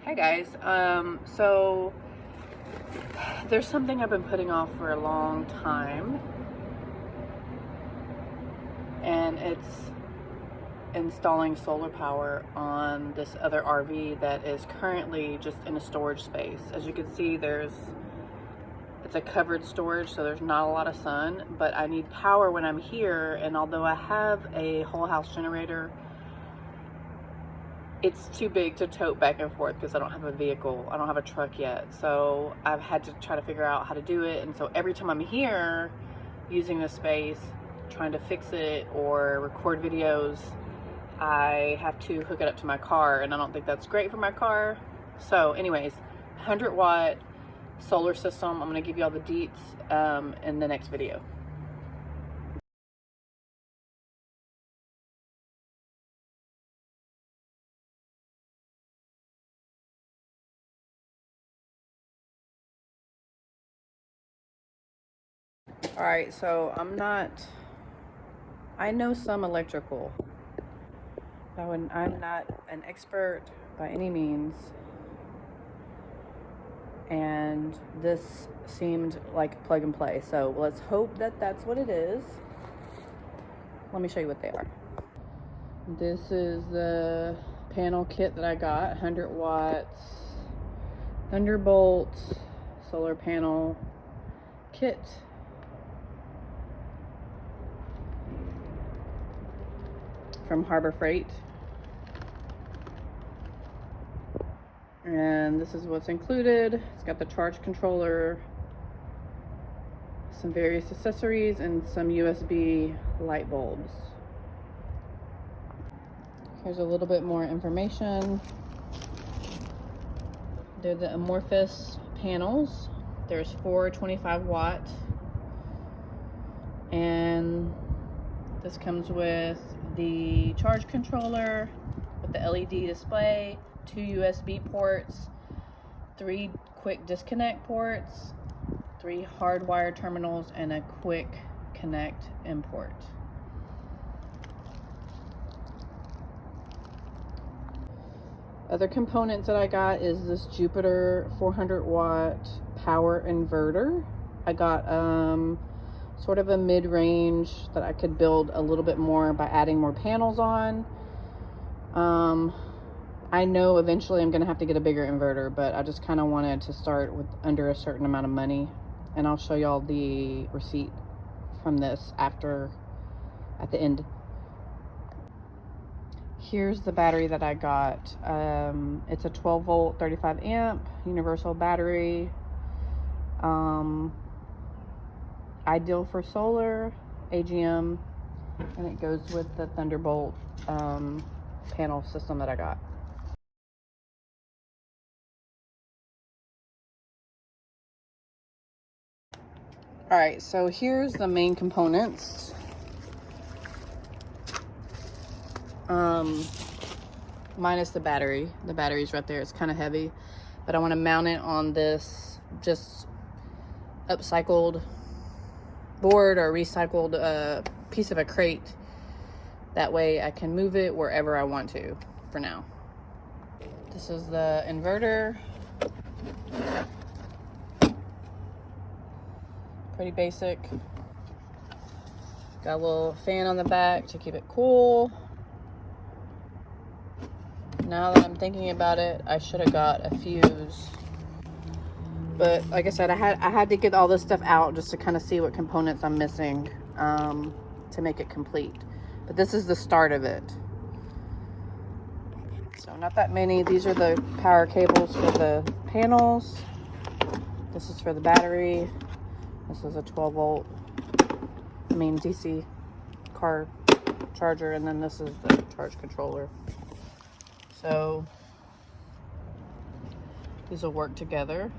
Hi guys. So there's something I've been putting off for a long time, and it's installing solar power on this other RV that is currently just in a storage space. As you can see, it's a covered storage, so there's not a lot of sun, but I need power when I'm here, and although I have a whole house generator, it's too big to tote back and forth because I don't have a vehicle. I don't have a truck yet. So I've had to try to figure out how to do it. And so every time I'm here using this space, trying to fix it or record videos, I have to hook it up to my car, and I don't think that's great for my car. So anyways, 100-watt solar system. I'm going to give you all the deets in the next video. All right, so I know some electrical. I'm not an expert by any means, and this seemed like plug and play. So let's hope that that's what it is. Let me show you what they are. This is the panel kit that I got, 100 watts, Thunderbolt solar panel kit. From Harbor Freight. And this is what's included. It's got the charge controller, some various accessories, and some USB light bulbs. Here's a little bit more information. They're the amorphous panels. There's 4 25-watt, and this comes with the charge controller with the LED display, 2 USB ports, 3 quick disconnect ports, 3 hardwired terminals, and a quick connect import. Other components that I got is this Jupiter 400-watt power inverter. I got sort of a mid-range that I could build a little bit more by adding more panels on. I know eventually I'm gonna have to get a bigger inverter, but I just kind of wanted to start with under a certain amount of money, and I'll show y'all the receipt from this at the end. Here's the battery that I got. It's a 12 volt 35 amp universal battery. Ideal for solar, AGM, and it goes with the Thunderbolt panel system that I got. All right, so here's the main components. Minus the battery. The battery's right there. It's kind of heavy, but I want to mount it on this just upcycled board or recycled piece of a crate. That way I can move it wherever I want to for now. This is the inverter. Pretty basic. Got a little fan on the back to keep it cool. Now that I'm thinking about it, I should have got a fuse. But like I said, I had to get all this stuff out just to kind of see what components I'm missing to make it complete. But this is the start of it. So not that many. These are the power cables for the panels. This is for the battery. This is a 12 volt, DC car charger, and then this is the charge controller. So these will work together.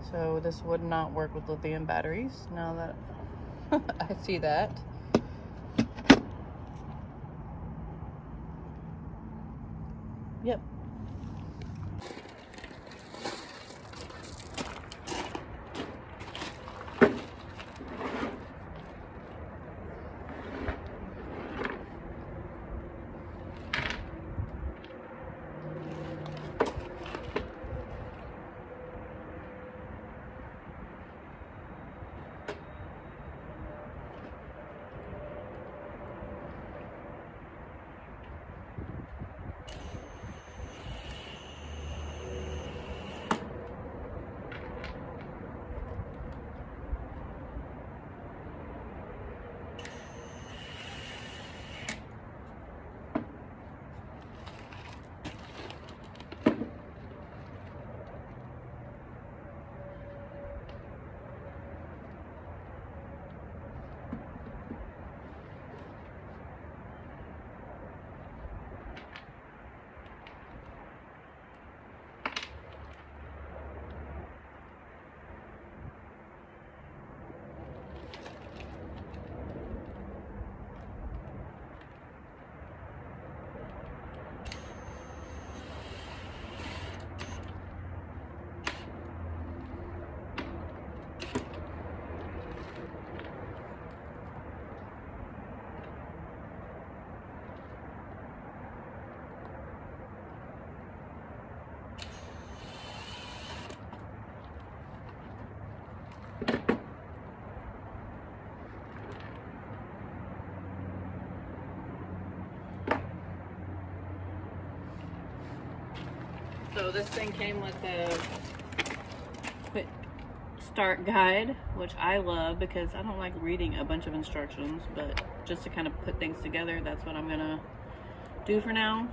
So this would not work with lithium batteries, now that I see that. Yep. So this thing came with a quick start guide, which I love because I don't like reading a bunch of instructions, but just to kind of put things together, that's what I'm gonna do for now.